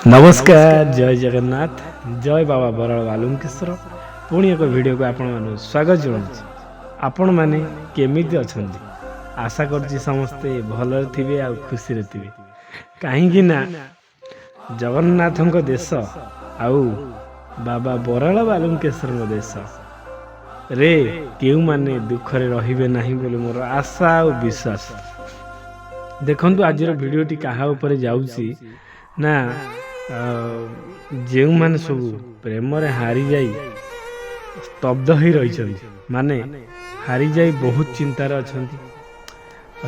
नमस्कार जय जगन्नाथ जय बाबा बराल बालुकेश्वर पुणी एक वीडियो को आपण मानक स्वागत जनाऊँ। आपण मैंने केमिति अछंती आशा करछि समस्ते भलरे थिबे आ खुशी थिबे कहीं ना जगन्नाथ देश आउ बाबा बराल बालुकेश्वर देश रे केउ माने दुखरे रहिबे नाही बोली मोर आशा और विश्वास। देखंतु आज वीडियोटी कहा ऊपर जाउछि ना जो माने सब प्रेम रे हारी जाई स्तब्ध हो रही माने हारी जाई बहुत चिंतार अछंती।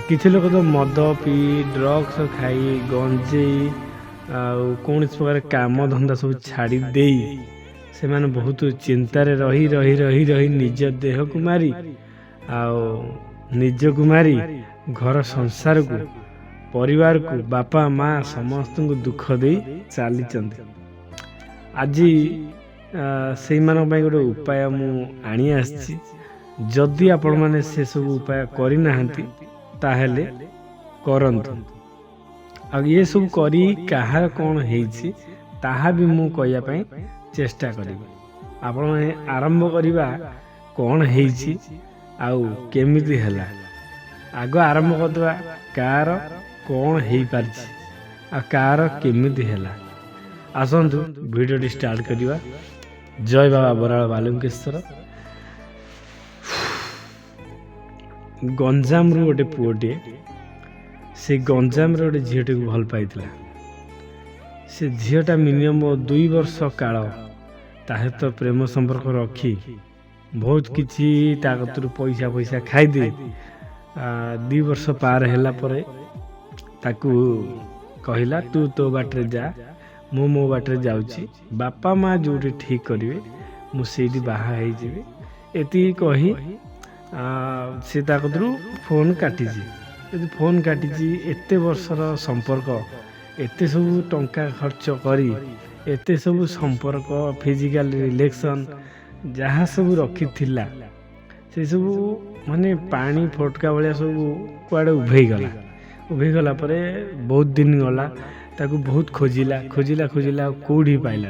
किछि लोक तो मद पी ड्रग्स खाई गंजेई कौन प्रकार काम धंदा सब छाड़ी देई से माने बहुत चिंतार रही रही रही रही निज देह को मारी निज को मारी घर संसार को परिवार को बापा माँ समस्त को दुख दे चली आज से गोटे उपाय मु आनी आसी जदि आपण मैंने से सब उपाय करना ताहले करंतु आ ये सब करी कहार कौन है ताहा भी मु कहया पई चेष्टा करी। आपण मैंने आरंभ करिबा कौन है आउ केमिति हैला आग आरंभ करदवा कार कौन है पारछि आ कार केमिति हैला। आसंतु वीडियो स्टार्ट करिवा। जय बाबा बराल बालुकेश्वर। गंजाम रु गोटे पुओटे से गंजाम रे गोटे झीटी को भल पाइथिला। से झीटा मिनिमम 2 वर्ष काल ताहे तो प्रेम संपर्क रखी बहुत किछि ताकतरु पैसा पैसा खाई दे 2 वर्ष पार हैला परे ताकू कहला तू तो बाटरे जा मु मो बाटरे जाउची बापा माँ जोटी ठीक करिवे मु सेठी बाहा हे जिवे एति कही से ताकतरु फोन काटिजी। यदि फोन काटिजी एते वर्षर संपर्क एते सब टंका खर्च करी एते सब संपर्क फिजिकल रिलेशन जहाँ सब रखी थिला से सब माने पानी फटका भाया सब कुआडे उभे गला परे बहुत दिन गला ताकू बहुत खोजिला खोजिला खोजिला कोठी पाइला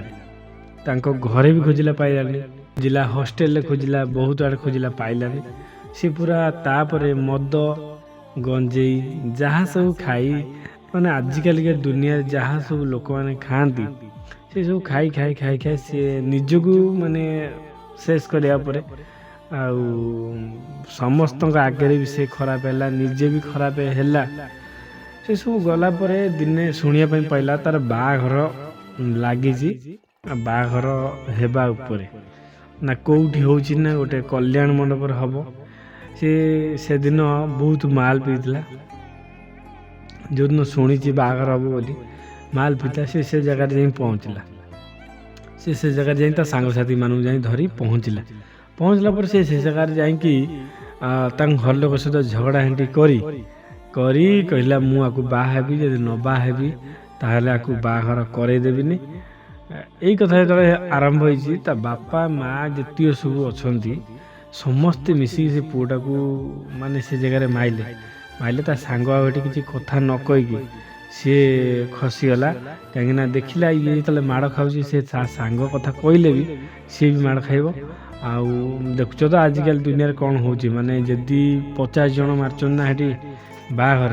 तांको घरे भी खोजिला पाइलानी जिला हॉस्टेल खोजिला बहुत आड़े खोजिला पाइलानी से पूरा तापरे मद गंजेई जहाँ सब खाई माने आजिकल के दुनिया जहाँ सब लोक माने खाती से सब खाई खाई खाई खाई से निजको माने शेष करिया परे आउ समस्त आगे भी से खराब है निजे भी खराब है से सब गला परे दिने शुणिया पाइला तार बाघर लगी बाघर हेबा उपरे ना कौटी होची ना गोटे कल्याण मंडप हम से दिन बहुत माल पीला जो दिन शुणी बाघर हम बोली माल पीता से जगह जाई पहुँचला से जगह जाई ता सांगसाथी मानू जाई धरी पहुँचला पर से जगह जाकि घर लोक सहित झगड़ा हेंटी करी कहला मु आकु बाहेबी जदि न बाहेबी ताहले आकु बाघर करे देबिनी। एई कथा जतले आरंभ होईची ता बापा माँ जतिय सब अछंती समस्ते मिसी से पुटा को माने से जगह माइले ता सांग आठी किसी कथा न कहीकि सी खसीगला कहीं देखला ये जो माड़ खाऊँ से सांग कथा कहले भी सी भी माड़ खाइब। आउ देखुच तो आजिकल दुनिया कौन हो माने जदि 50 जन मारचन ना हेटी बाघर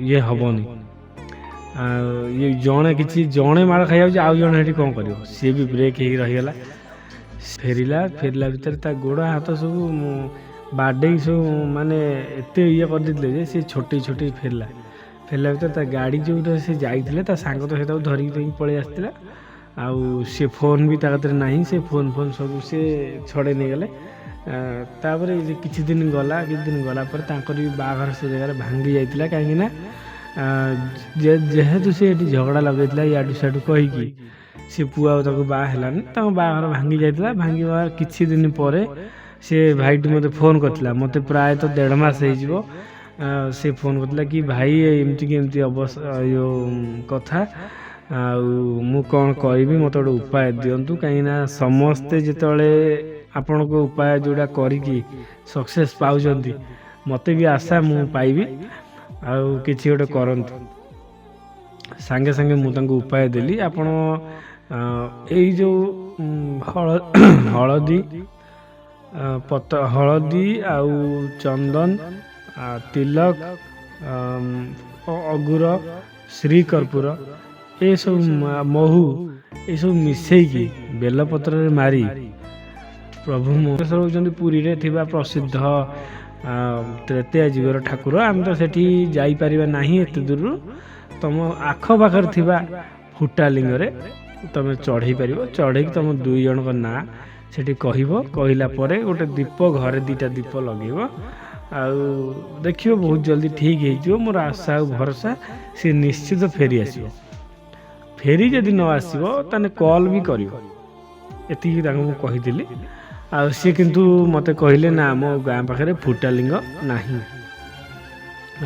ये हेनी ये जड़े कि जड़े माड़ खाई आउ जड़े हेटी कौन कर सी भी ब्रेक हो रहीगला फेरला भितर ता गोड़ हाथ सब बाडे सब माने एते ये कर दे सी छोटे छोटे फेरला भर ता गाड़ी जो से जाइए ता सांग तो से धरिकी पलि आसला आउ से फोन भी ताकत नहीं से फोन सब से छड़े नहीं गले तापर किछि दिन गला पर तांकर भी बाघर से जगह भांगी जाइतिला कहीं ना जेहेतु से झगड़ा लगेला याडू साडू कहीकि से पुआ ताको बा हेलानी बाघर भांगी जाइतिला भांगी किछि दिन पर से भाईटी मते फोन करथिला मते प्राय तो 1.5 मास हो से फोन करथिला कि भाई एमती अवस्था यो कथा मु कौन करी मत गोटे उपाय दिंतु कहीं समस्ते जिते आपण को उपाय जोड़ा करी सक्सेस पाउछंती मते भी आशा मु पाइबी आउ किछि गोटे करंतु ସାଙ୍ଗେ ସାଙ୍ଗେ ମୁଁ ତାଙ୍କୁ ଉପାୟ ଦେଲି, ଆପଣ ଏଇ ଯେଉଁ ହଳଦୀ ହଳଦୀ ଆଉ ଚନ୍ଦନ, ତିଲକ, ଅଗୁର, ଶ୍ରୀକର୍ପୂର, ଏସବୁ ମହୁ ଏସବୁ ମିଶେଇକି ବେଲପତ୍ରରେ ମାରି ପ୍ରଭୁ ମହେଶ୍ୱର ହେଉଛନ୍ତି ପୁରୀରେ ଥିବା ପ୍ରସିଦ୍ଧ ତ୍ରେତୟା ଯୁଗର ଠାକୁର। ଆମେ ତ ସେଠି ଯାଇପାରିବା ନାହିଁ ଏତେ ଦୂରରୁ, ତମ ଆଖପାଖରେ ଥିବା ଫୁଟାଲିଙ୍ଗରେ ତମେ ଚଢ଼େଇ ପାରିବ। ଚଢ଼େଇକି ତମ 2 ଜଣଙ୍କ ନାଁ ସେଠି କହିବ, କହିଲା ପରେ ଗୋଟେ ଦୀପ, ଘରେ 2ଟା ଦୀପ ଲଗେଇବ, ଆଉ ଦେଖିବ ବହୁତ ଜଲ୍ଦି ଠିକ୍ ହେଇଯିବ। ମୋର ଆଶା ଆଉ ଭରସା, ସେ ନିଶ୍ଚିତ ଫେରି ଆସିବ। ଫେରି ଯଦି ନ ଆସିବ ତାହେଲେ କଲ୍ ବି କରିବ। ଏତିକି ତାଙ୍କୁ ମୁଁ କହିଥିଲି। ଆଉ ସିଏ କିନ୍ତୁ ମୋତେ କହିଲେ ନା ମୋ ଗାଁ ପାଖରେ ଫୁଟାଲିଙ୍ଗ ନାହିଁ,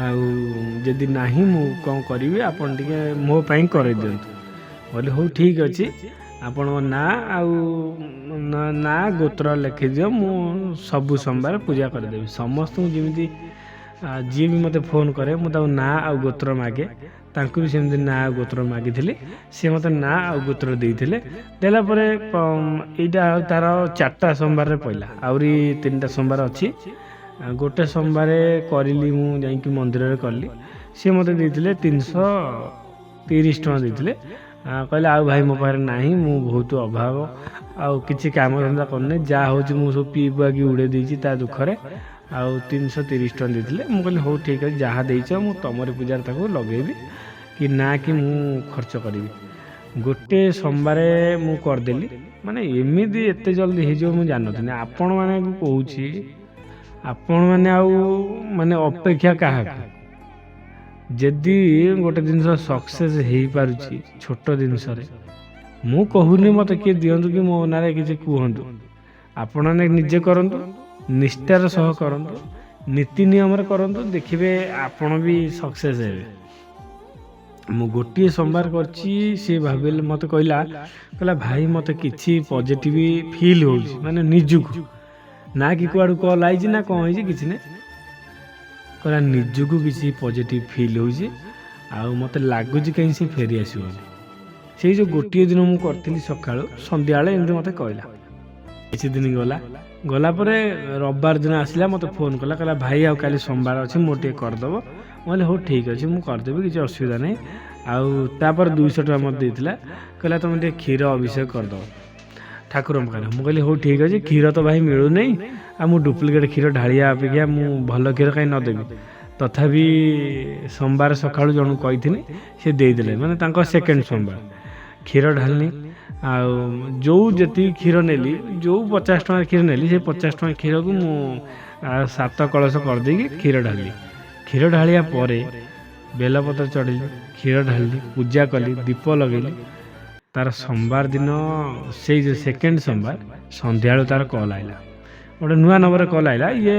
ଆଉ ଯଦି ନାହିଁ ମୁଁ କ'ଣ କରିବି, ଆପଣ ଟିକେ ମୋ ପାଇଁ କରେଇ ଦିଅନ୍ତୁ। କହିଲେ ହଉ ଠିକ୍ ଅଛି, ଆପଣଙ୍କ ନାଁ ଆଉ ନାଁ ଗୋତ୍ର ଲେଖିଦିଅ, ମୁଁ ସବୁ ସୋମବାର ପୂଜା କରିଦେବି। ସମସ୍ତଙ୍କୁ ଯେମିତି ଯିଏ ବି ମୋତେ ଫୋନ୍ କରେ ମୁଁ ତାକୁ ନାଁ ଆଉ ଗୋତ୍ର ମାଗେ, ତାଙ୍କୁ ବି ସେମିତି ନାଁ ଆଉ ଗୋତ୍ର ମାଗିଥିଲି। ସିଏ ମୋତେ ନାଁ ଆଉ ଗୋତ୍ର ଦେଇଥିଲେ। ଦେଲା ପରେ ଏଇଟା ତାର 4ଟା ସୋମବାରରେ ପଡ଼ିଲା, ଆହୁରି 3ଟା ସୋମବାର ଅଛି। ଗୋଟେ ସୋମବାର କରିଲି, ମୁଁ ଯାଇକି ମନ୍ଦିରରେ କଲି। ସିଏ ମୋତେ ଦେଇଥିଲେ 330 ଟଙ୍କା ଦେଇଥିଲେ। କହିଲେ ଆଉ ଭାଇ ମୋ ପାଖରେ ନାହିଁ, ମୁଁ ବହୁତ ଅଭାବ, ଆଉ କିଛି କାମ ଧନ୍ଦା କରୁନି, ଯାହା ହେଉଛି ମୁଁ ସବୁ ପିଇ ପୁଆକି ଉଡ଼େଇ ଦେଇଛି ତା ଦୁଃଖରେ, ଆଉ 330 ଟଙ୍କା ଦେଇଥିଲେ। ମୁଁ କହିଲି ହଉ ଠିକ୍ ଅଛି, ଯାହା ଦେଇଛ ମୁଁ ତମରି ପୂଜାରେ ତାକୁ ଲଗେଇବି କି ନା କି ମୁଁ ଖର୍ଚ୍ଚ କରିବି। ଗୋଟେ ସୋମବାର ମୁଁ କରିଦେଲି, ମାନେ ଏମିତି ଏତେ ଜଲ୍ଦି ହେଇଯିବ ମୁଁ ଜାଣିନଥିଲି। ଆପଣମାନଙ୍କୁ କହୁଛି, ଆପଣମାନେ ଆଉ ମାନେ ଅପେକ୍ଷା କାହାକୁ? ଯଦି ଗୋଟେ ଜିନିଷ ସକ୍ସେସ୍ ହେଇପାରୁଛି ଛୋଟ ଜିନିଷରେ, ମୁଁ କହୁନି ମୋତେ କିଏ ଦିଅନ୍ତୁ କି ମୋ ନାଁରେ କିଛି କୁହନ୍ତୁ, ଆପଣମାନେ ନିଜେ କରନ୍ତୁ, ନିଷ୍ଠାର ସହ କରନ୍ତୁ, ନୀତି ନିୟମରେ କରନ୍ତୁ, ଦେଖିବେ ଆପଣ ବି ସକ୍ସେସ୍ ହେବେ। ମୁଁ ଗୋଟିଏ ସୋମବାର କରିଛି, ସିଏ ଭାବିଲେ ମୋତେ କହିଲା ଭାଇ ମୋତେ କିଛି ପଜିଟିଭ ଫିଲ୍ ହେଉଛି, ମାନେ ନିଜକୁ, ନା କି କୁଆଡ଼ୁ କଲ୍ ଆଇଛି ନା କ'ଣ ହେଇଛି କିଛି ନାହିଁ, କହିଲା ନିଜକୁ କିଛି ପଜିଟିଭ ଫିଲ୍ ହେଉଛି, ଆଉ ମୋତେ ଲାଗୁଛି କାହିଁ ସେ ଫେରି ଆସିବନି। ସେଇ ଯେଉଁ ଗୋଟିଏ ଦିନ ମୁଁ କରିଥିଲି ସକାଳୁ ସନ୍ଧ୍ୟାବେଳେ ଏମିତି ମୋତେ କହିଲା। କିଛି ଦିନ ଗଲା ପରେ ରବିବାର ଦିନ ଆସିଲା, ମୋତେ ଫୋନ୍ କଲା, କହିଲା ଭାଇ ଆଉ କାଲି ସୋମବାର ଅଛି ମୋର ଟିକେ କରିଦେବ। ମୁଁ କହିଲି ହଉ ଠିକ୍ ଅଛି, ମୁଁ କରିଦେବି, କିଛି ଅସୁବିଧା ନାହିଁ। ଆଉ ତାପରେ 200 ଟଙ୍କା ମୋତେ ଦେଇଥିଲା, କହିଲା ତୁମେ ଟିକେ କ୍ଷୀର ଅଭିଷେକ କରିଦେବ ଠାକୁରଙ୍କ ପାଖରେ। ମୁଁ କହିଲି ହଉ ଠିକ୍ ଅଛି, କ୍ଷୀର ତ ଭାଇ ମିଳୁନାହିଁ, ଆଉ ମୁଁ ଡୁପ୍ଲିକେଟ୍ କ୍ଷୀର ଢାଳିବା ଅପେକ୍ଷା ମୁଁ ଭଲ କ୍ଷୀର କାହିଁ ନ ଦେବି। ତଥାପି ସୋମବାର ସକାଳୁ ଜଣକୁ କହିଥିଲି, ସେ ଦେଇଦେଲେ, ମାନେ ତାଙ୍କ ସେକେଣ୍ଡ ସୋମବାର। କ୍ଷୀର ଢାଳିନି, ଆଉ ଯେଉଁ ଯେତିକି କ୍ଷୀର ନେଲି, ଯେଉଁ 50 ଟଙ୍କା କ୍ଷୀର ନେଲି, ସେ 50 ଟଙ୍କା କ୍ଷୀରକୁ ମୁଁ 7 କଳସ କରିଦେଇକି କ୍ଷୀର ଢାଳିଲି। କ୍ଷୀର ଢାଳିବା ପରେ ବେଲପତ୍ର ଚଢ଼େଇଲି, କ୍ଷୀର ଢାଳିଲି, ପୂଜା କଲି, ଦୀପ ଲଗେଇଲି। ତାର ସୋମବାର ଦିନ, ସେଇ ଯେଉଁ ସେକେଣ୍ଡ ସୋମବାର ସନ୍ଧ୍ୟାବେଳୁ ତାର କଲ୍ ଆଇଲା, ଗୋଟେ ନୂଆ ନମ୍ବରରେ କଲ୍ ଆଇଲା। ଇଏ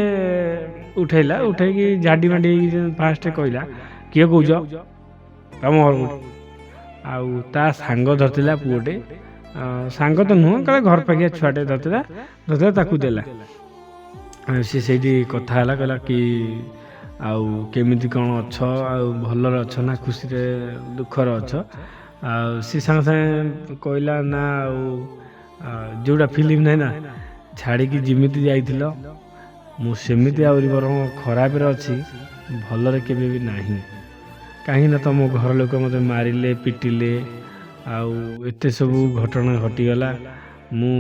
ଉଠେଇକି ଝାଡ଼ି ମାଡ଼ି ହେଇକି ଫାଷ୍ଟ କହିଲା କିଏ କହୁଛ, ତମ ଘର କୋଉଠି? ଆଉ ତା ସାଙ୍ଗ ଧରିଥିଲା ପୁଅଟେ, ସାଙ୍ଗ ତ ନୁହଁ, କାଳେ ଘର ପାଖିଆ ଛୁଆଟେ ଧରିଥିଲା, ତାକୁ ଦେଲା। ସେ ସେଇଠି କଥା ହେଲା, କହିଲା କି ଆଉ କେମିତି କ'ଣ ଅଛ, ଆଉ ଭଲରେ ଅଛ ନା ଖୁସିରେ ଦୁଃଖରେ ଅଛ? ଆଉ ସେ ସାଙ୍ଗେ ସାଙ୍ଗେ କହିଲା ନା, ଆଉ ଯେଉଁଟା ଫିଲ୍ମ ନାହିଁ ନା, ଛାଡ଼ିକି ଯେମିତି ଯାଇଥିଲ ମୁଁ ସେମିତି ଆହୁରି ବରଂ ଖରାପରେ ଅଛି, ଭଲରେ କେବେ ବି ନାହିଁ। କାହିଁକିନା ତମ ଘର ଲୋକ ମୋତେ ମାରିଲେ, ପିଟିଲେ, ଆଉ ଏତେ ସବୁ ଘଟଣା ଘଟିଗଲା। ମୁଁ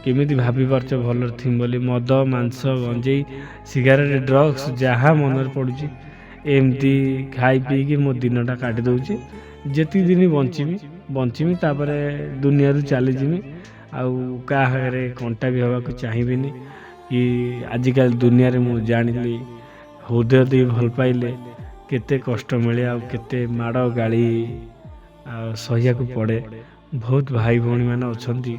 କେମିତି ଭାବିପାରୁଛ ଭଲରେ ଥିମି ବୋଲି? ମଦ, ମାଂସ, ଗଞ୍ଜେଇ, ସିଗାରେଟ୍, ଡ୍ରଗ୍ସ ଯାହା ମନରେ ପଡ଼ୁଛି ଏମିତି ଖାଇ ପିଇକି ମୋ ଦିନଟା କାଟି ଦେଉଛି। ଯେତିକି ଦିନ ବଞ୍ଚିବି, ତାପରେ ଦୁନିଆରୁ ଚାଲିଯିବି, ଆଉ କାହା ଆଗରେ କଣ୍ଟା ବି ହେବାକୁ ଚାହିଁବିନି। କି ଆଜିକାଲି ଦୁନିଆରେ ମୁଁ ଜାଣିଲି ହୃଦୟ ଦେଇ ଭଲ ପାଇଲେ କେତେ କଷ୍ଟ ମିଳେ, ଆଉ କେତେ ମାଡ଼ ଗାଳି ଆଉ ସହିବାକୁ ପଡ଼େ। ବହୁତ ଭାଇ ଭଉଣୀମାନେ ଅଛନ୍ତି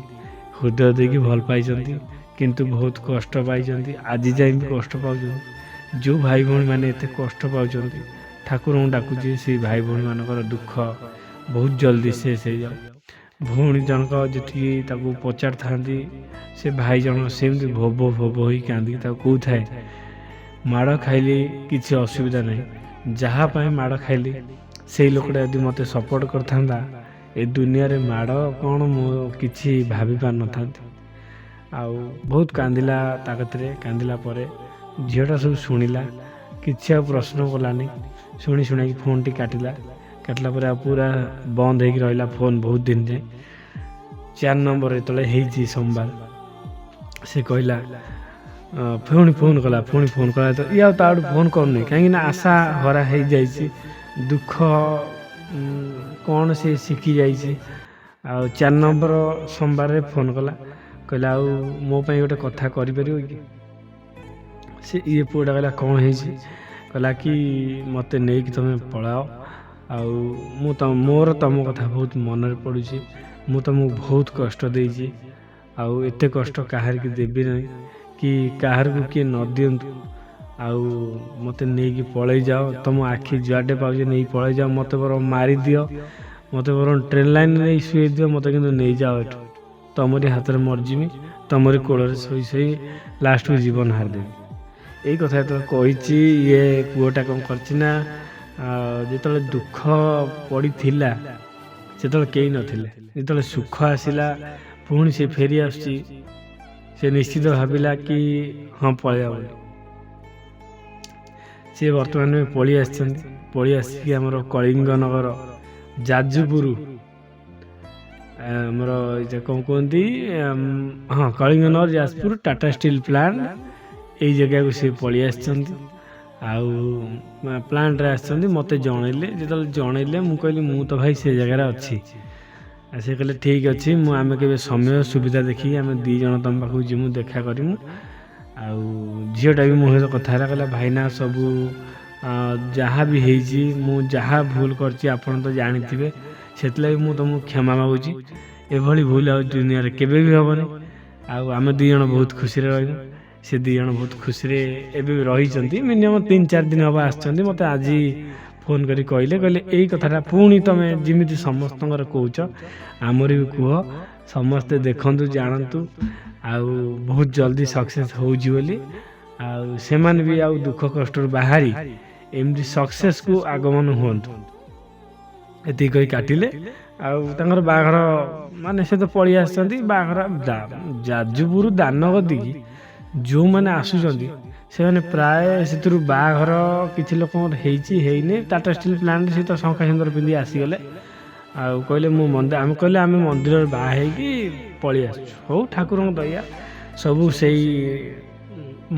ହୃଦୟ ଦେଇକି ଭଲ ପାଇଛନ୍ତି, କିନ୍ତୁ ବହୁତ କଷ୍ଟ ପାଇଛନ୍ତି, ଆଜି ଯାଇ ବି କଷ୍ଟ ପାଉଛନ୍ତି। ଯେଉଁ ଭାଇ ଭଉଣୀମାନେ ଏତେ କଷ୍ଟ ପାଉଛନ୍ତି, ଠାକୁରଙ୍କୁ ଡାକୁଛି ସେଇ ଭାଇ ଭଉଣୀମାନଙ୍କର ଦୁଃଖ ବହୁତ ଜଲ୍ଦି ଶେଷ ହେଇଯାଉ। ଭଉଣୀ ଜଣକ ଯେତିକି ତାକୁ ପଚାରିଥାନ୍ତି, ସେ ଭାଇ ଜଣକ ସେମିତି ଭୋବ ହୋଇ କାନ୍ଦିକି ତାକୁ କହୁଥାଏ, ମାଡ଼ ଖାଇଲି କିଛି ଅସୁବିଧା ନାହିଁ, ଯାହା ପାଇଁ ମାଡ଼ ଖାଇଲି ସେଇ ଲୋକଟା ଯଦି ମୋତେ ସପୋର୍ଟ କରିଥାନ୍ତା ଏ ଦୁନିଆରେ ମାଡ଼ କ'ଣ ମୁଁ କିଛି ଭାବି ପାରିନଥାନ୍ତି। ଆଉ ବହୁତ କାନ୍ଦିଲା ତା କତିରେ। କାନ୍ଦିଲା ପରେ ଝିଅଟା ସବୁ ଶୁଣିଲା, କିଛି ଆଉ ପ୍ରଶ୍ନ କଲାନି। ଶୁଣି ଶୁଣାଇକି ଫୋନ୍ଟି କାଟିଲା ପରେ ଆଉ ପୁରା ବନ୍ଦ ହେଇକି ରହିଲା ଫୋନ୍ ବହୁତ ଦିନ ଯାଏ। 4 ନମ୍ବର ଯେତେବେଳେ ହେଇଛି ସୋମବାର, ସେ କହିଲା ପୁଣି ଫୋନ୍ କଲା ତ ଇଏ ଆଉ ତା ଆଡ଼ୁ ଫୋନ୍ କରୁନି, କାହିଁକିନା ଆଶା ହରା ହେଇଯାଇଛି, ଦୁଃଖ କ'ଣ ସେ ଶିଖି ଯାଇଛି। ଆଉ 4 ନମ୍ବର ସୋମବାରରେ ଫୋନ୍ କଲା, କହିଲା ଆଉ ମୋ ପାଇଁ ଗୋଟେ କଥା କରିପାରିବ କି? ସେ ଇଏ ପୁଅଟା କହିଲା କ'ଣ ହେଇଛି? କହିଲା କି ମୋତେ ନେଇକି ତୁମେ ପଳାଅ, ଆଉ ମୋର ତୁମ କଥା ବହୁତ ମନରେ ପଡ଼ୁଛି, ମୁଁ ତୁମକୁ ବହୁତ କଷ୍ଟ ଦେଇଛି, ଆଉ ଏତେ କଷ୍ଟ କାହାରିକି ଦେବି ନାହିଁ, କି କାହାରିକୁ କିଏ ନ ଦିଅନ୍ତୁ, ଆଉ ମୋତେ ନେଇକି ପଳେଇ ଯାଅ, ତୁମ ଆଖି ଯୁଆଡ଼େ ପାଉଛି ନେଇ ପଳେଇ ଯାଅ, ମୋତେ ବରଂ ମାରିଦିଅ, ମୋତେ ବରଂ ଟ୍ରେନ୍ ଲାଇନ୍ ନେଇ ଶୁଏଇ ଦିଅ, ମୋତେ କିନ୍ତୁ ନେଇଯାଅ ଏଠୁ, ତମରି ହାତରେ ମରିଯିବି, ତମରି କୋଳରେ ଶୋଇ ଶୋଇ ଲାଷ୍ଟକୁ ଜୀବନ ହାରିଦେବି। ଏଇ କଥା ଯେତେବେଳେ କହିଛି, ଇଏ ପୁଅଟା କ'ଣ କରିଛି ନା, ଯେତେବେଳେ ଦୁଃଖ ପଡ଼ିଥିଲା, ସେତେବେଳେ କେହି ନଥିଲେ, ଯେତେବେଳେ ସୁଖ ଆସିଲା ପୁଣି ସେ ଫେରି ଆସୁଛି, ସେ ନିଶ୍ଚିତ ଭାବିଲା କି ହଁ ପଳେଇବା ବୋଲି। ସେ ବର୍ତ୍ତମାନ ପଳେଇ ଆସିକି ଆମର କଳିଙ୍ଗନଗର ଯାଜପୁର, ଆମର କ'ଣ କୁହନ୍ତି, ହଁ କଳିଙ୍ଗନଗର ଯାଜପୁର ଟାଟା ଷ୍ଟିଲ୍ ପ୍ଲାଣ୍ଟ, ଏଇ ଜାଗାକୁ ସେ ପଳେଇ ଆସିଛନ୍ତି। ଆଉ ପ୍ଲାଣ୍ଟରେ ଆସିଛନ୍ତି, ମୋତେ ଜଣେଇଲେ। ଯେତେବେଳେ ଜଣେଇଲେ ମୁଁ କହିଲି ମୁଁ ତ ଭାଇ ସେ ଜାଗାରେ ଅଛି। ସେ କହିଲେ ଠିକ୍ ଅଛି, ଆମେ କେବେ ସମୟ ସୁବିଧା ଦେଖିକି ଆମେ 2 ଜଣ ତୁମ ପାଖକୁ ଯିମୁ, ଦେଖା କରିମୁ। ଆଉ ଝିଅଟା ବି ମୋ ସହିତ କଥା ହେଲା, କହିଲା ଭାଇନା ସବୁ ଯାହା ବି ହେଇଛି, ମୁଁ ଯାହା ଭୁଲ କରିଛି ଆପଣ ତ ଜାଣିଥିବେ, ସେଥିଲାଗି ମୁଁ ତୁମକୁ କ୍ଷମା ମାଗୁଛି, ଏଭଳି ଭୁଲ ଆଉ ଦୁନିଆରେ କେବେ ବି ହେବନି। ଆଉ ଆମେ 2 ଜଣ ବହୁତ ଖୁସିରେ ରହିବୁ। ସେ 2 ଜଣ ବହୁତ ଖୁସିରେ ଏବେ ବି ରହିଛନ୍ତି। ମିନିମମ୍ 3-4 ଦିନ ହେବ ଆସିଛନ୍ତି। ମୋତେ ଆଜି ଫୋନ୍ କରି କହିଲେ ଏଇ କଥାଟା ପୁଣି ତୁମେ ଯେମିତି ସମସ୍ତଙ୍କର କହୁଛ, ଆମର ବି କୁହ, ସମସ୍ତେ ଦେଖନ୍ତୁ, ଜାଣନ୍ତୁ, ଆଉ ବହୁତ ଜଲ୍ଦି ସକ୍ସେସ୍ ହେଉଛି ବୋଲି। ଆଉ ସେମାନେ ବି ଆଉ ଦୁଃଖ କଷ୍ଟରୁ ବାହାରି ଏମିତି ସକ୍ସେସ୍କୁ ଆଗମନ ହୁଅନ୍ତୁ। ଏତିକି କହି କାଟିଲେ। ଆଉ ତାଙ୍କର ବାହାଘର ମାନେ ସେ ତ ପଳେଇ ଆସିଛନ୍ତି। ବାହାଘର ଯାଜପୁର ଦାନଗଦିକି ଯେଉଁମାନେ ଆସୁଛନ୍ତି ସେମାନେ ପ୍ରାୟ ସେଥିରୁ ବାହାଘର କିଛି ଲୋକଙ୍କର ହେଇଛି, ହେଇନି। ଟାଟା ଷ୍ଟିଲ୍ ପ୍ଲାଣ୍ଟ ସେ ତ ଶଙ୍ଖା ସିନ୍ଦୁର ପିନ୍ଧି ଆସିଗଲେ। ଆଉ କହିଲେ ଆମେ କହିଲେ ଆମେ ମନ୍ଦିରରେ ବାହା ହେଇକି ପଳେଇ ଆସୁଛୁ। ହଉ, ଠାକୁରଙ୍କ ଦୟା, ସବୁ ସେଇ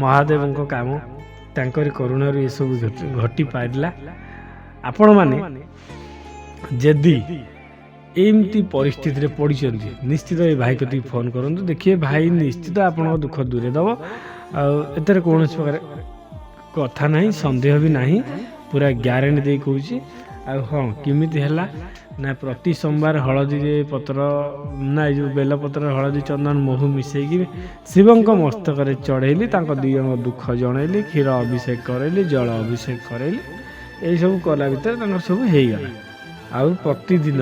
ମହାଦେବଙ୍କ କାମ, ତାଙ୍କରି କରୁଣାରୁ ଏସବୁ ଘଟି ପାରିଲା। ଆପଣମାନେ ଯଦି ଏମିତି ପରିସ୍ଥିତିରେ ପଡ଼ିଛନ୍ତି, ନିଶ୍ଚିତ ଏ ଭାଇ କତିକି ଫୋନ୍ କରନ୍ତୁ। ଦେଖିବେ ଭାଇ ନିଶ୍ଚିତ ଆପଣଙ୍କ ଦୁଃଖ ଦୂରେଇ ଦେବ। ଆଉ ଏଥିରେ କୌଣସି ପ୍ରକାର କଥା ନାହିଁ, ସନ୍ଦେହ ବି ନାହିଁ, ପୁରା ଗ୍ୟାରେଣ୍ଟି ଦେଇ କହୁଛି। ଆଉ ହଁ, କେମିତି ହେଲା ନା, ପ୍ରତି ସୋମବାର ହଳଦୀ ପତ୍ର ନା, ଏଇ ଯେଉଁ ବେଲପତ୍ର, ହଳଦୀ, ଚନ୍ଦନ, ମହୁ ମିଶାଇକି ଶିବଙ୍କ ମସ୍ତକରେ ଚଢ଼େଇଲି, ତାଙ୍କ 2 ଜଣଙ୍କ ଦୁଃଖ ଜଣେଇଲି, କ୍ଷୀର ଅଭିଷେକ କରେଇଲି, ଜଳ ଅଭିଷେକ କରେଇଲି। ଏଇସବୁ କଲା ଭିତରେ ତାଙ୍କର ସବୁ ହେଇଗଲା। ଆଉ ପ୍ରତିଦିନ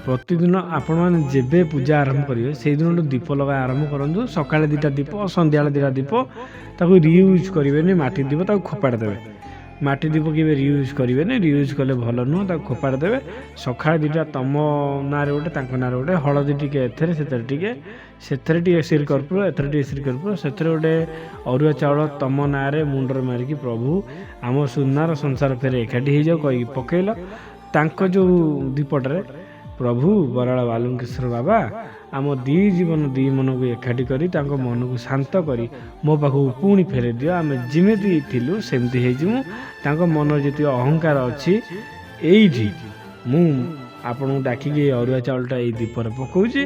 ପ୍ରତିଦିନ ଆପଣମାନେ ଯେବେ ପୂଜା ଆରମ୍ଭ କରିବେ, ସେଇଦିନଠୁ ଦୀପ ଲଗା ଆରମ୍ଭ କରନ୍ତୁ। ସକାଳେ 2ଟା ଦୀପ, ସନ୍ଧ୍ୟାବେଳେ 2ଟା ଦୀପ। ତାକୁ ରିୟୁଜ୍ କରିବେନି, ମାଟି ଦୀପ ତାକୁ ଫୋପାଡ଼ି ଦେବେ। ମାଟି ଦୀପ କେବେ ରିୟୁଜ୍ କରିବେନି, ରିୟୁଜ୍ କଲେ ଭଲ ନୁହଁ, ତାକୁ ଫୋପାଡ଼ି ଦେବେ। ସକାଳେ 2ଟା ତମ ନାଁରେ ଗୋଟେ, ତାଙ୍କ ନାଁରେ ଗୋଟେ, ହଳଦୀ ଟିକେ ଏଥିରେ, ସେଥିରେ ଟିକେ ଶ୍ରୀକର୍ପୂର, ଏଥିରେ ଟିକେ ଶ୍ରୀକର୍ପୂର, ସେଥିରେ ଗୋଟେ ଅରୁଆ ଚାଉଳ ତମ ନାଁରେ ମୁଣ୍ଡରେ ମାରିକି, ପ୍ରଭୁ ଆମ ସୁନାର ସଂସାର ଫେରେ ଏକାଠି ହେଇଯାଉ କହିକି ପକେଇଲ। ତାଙ୍କ ଯେଉଁ ଦୀପଟାରେ, ପ୍ରଭୁ ବରାଳ ବାଲୁଙ୍କେଶ୍ୱର ବାବା ଆମ 2 ଜୀବନ 2 ମନକୁ ଏକାଠି କରି, ତାଙ୍କ ମନକୁ ଶାନ୍ତ କରି ମୋ ପାଖକୁ ପୁଣି ଫେରେଇ ଦିଅ। ଆମେ ଯେମିତି ଥିଲୁ ସେମିତି ହେଇଯିବୁ। ତାଙ୍କ ମନରେ ଯେତିକି ଅହଙ୍କାର ଅଛି, ଏଇଠି ମୁଁ ଆପଣଙ୍କୁ ଡାକିକି ଏଇ ଅରୁଆ ଚାଉଳଟା ଏଇ ଦୀପରେ ପକାଉଛି।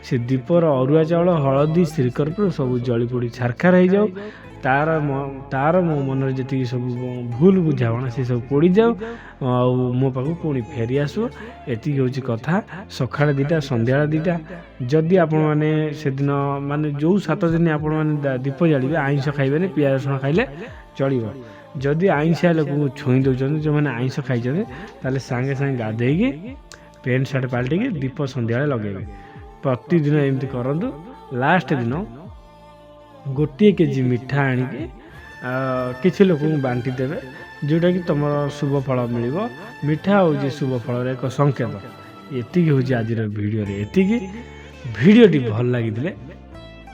ସେ ଦୀପର ଅରୁଆ ଚାଉଳ, ହଳଦୀ, ଶ୍ରୀକର୍ପୂର ସବୁ ଜଳି ପୋଡ଼ି ଛାରଖାର ହେଇଯାଉ। ତାର ମୋ ମନରେ ଯେତିକି ସବୁ ଭୁଲ ବୁଝାମଣା ସେ ସବୁ ପୋଡ଼ିଯାଉ, ଆଉ ମୋ ପାଖକୁ ପୁଣି ଫେରି ଆସୁ। ଏତିକି ହେଉଛି କଥା। ସକାଳେ 2ଟା, ସନ୍ଧ୍ୟାବେଳେ 2ଟା। ଯଦି ଆପଣମାନେ ସେଦିନ ମାନେ ଯେଉଁ 7 ଦିନ ଆପଣମାନେ ଦୀପ ଜାଳିବେ, ଆଇଁଷ ଖାଇବେନି, ପିଆଜ ରସୁଣ ଖାଇଲେ ଚଳିବ। ଯଦି ଆଇଁଷିଆ ଲୋକଙ୍କୁ ଛୁଇଁ ଦେଉଛନ୍ତି, ଯେଉଁମାନେ ଆଇଁଷ ଖାଇଛନ୍ତି, ତାହେଲେ ସାଙ୍ଗେ ସାଙ୍ଗେ ଗାଧେଇକି ପ୍ୟାଣ୍ଟ ସାର୍ଟ ପାଲଟିକି ଦୀପ ସନ୍ଧ୍ୟାବେଳେ ଲଗାଇବେ। ପ୍ରତିଦିନ ଏମିତି କରନ୍ତୁ। ଲାଷ୍ଟ ଦିନ 1 କେଜି ମିଠା ଆଣିକି କିଛି ଲୋକଙ୍କୁ ବାଣ୍ଟି ଦେବେ। जोटा कि तुम शुभ फल मिल मिठा हूँ शुभ फल एक संकेत एति हूँ आज भिडियो एति भिडियोटी भल लगी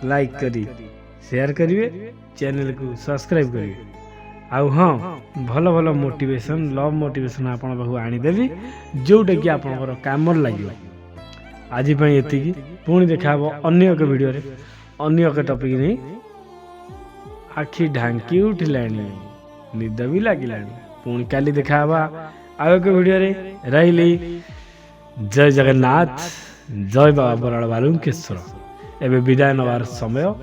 लाइक करी शेयर करेंगे चैनल को सब्सक्राइब करेंगे आउ हाँ भल भल मोटिवेशन लव मोटिवेशन आपण पाखु आनीदेवी जोटा कि आपंकर काम लगे आज ये पुणी देखा अन्य एक वीडियो रे अन्य एक टॉपिक नहीं आखि ढांकी उठिला निद भी लगिला पुणी काली देखा आउ एक वीडियो रे रही जय जगन्नाथ जय बाबा बराड़ बालुकेश्वर एवं विदाय नवार समय